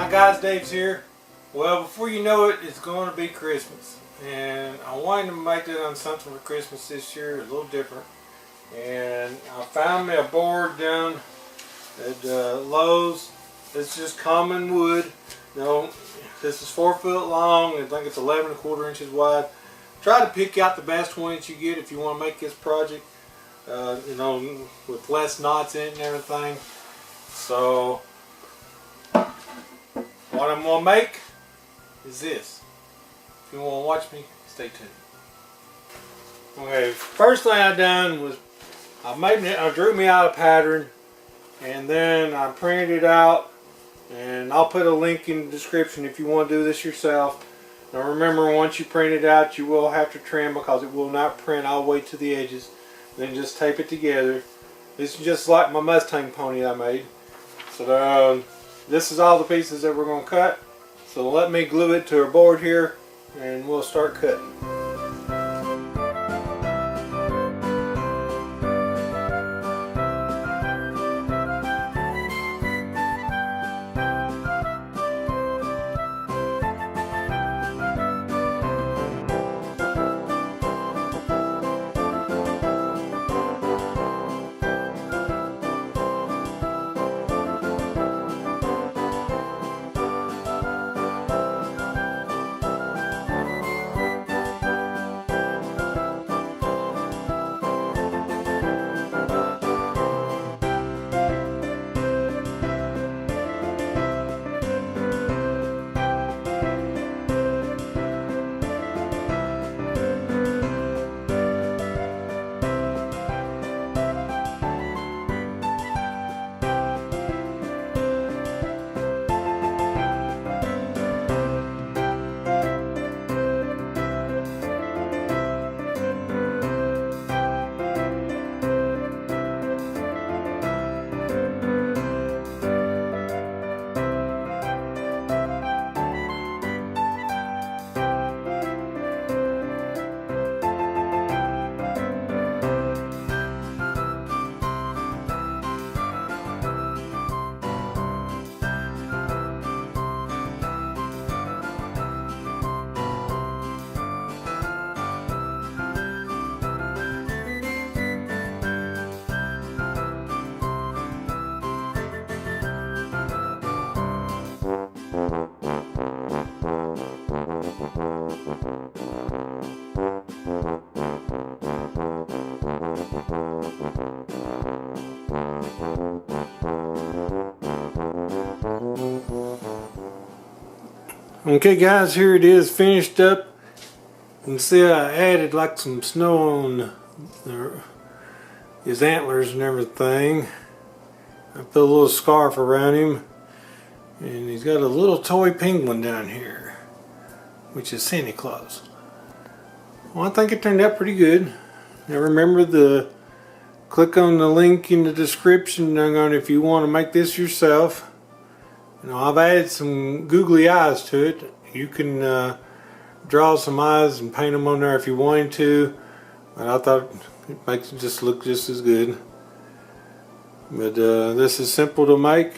Hi guys, Dave's here. Well, before you know it, it's going to be Christmas. And I wanted to make it on something for Christmas this year, a little different. And I found me a board down at Lowe's. It's just common wood. You know, this is 4 foot long. I think it's 11¼ inches wide. Try to pick out the best one that you get if you want to make this project. You know, with less knots in it and everything. So what I'm going to make is this. If you want to watch me, stay tuned. Okay, first thing I done was I drew me out a pattern, and then I printed it out, and I'll put a link in the description if you want to do this yourself. Now remember, once you print it out, you will have to trim because it will not print all the way to the edges. Then just tape it together. This is just like my Mustang pony I made. So this is all the pieces that we're going to cut. So let me glue it to our board here and we'll start cutting. Okay guys, here it is finished up. You can see I added like some snow on his antlers and everything. I put a little scarf around him, and he's got a little toy penguin down here, which is Santa Claus. Well, I think it turned out pretty good. Now remember click on the link in the description if you want to make this yourself. You know, I've added some googly eyes to it. You can draw some eyes and paint them on there if you wanted to, but I thought it makes it just look just as good. But this is simple to make.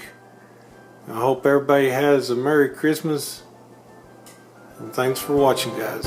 I hope everybody has a Merry Christmas, and thanks for watching, guys.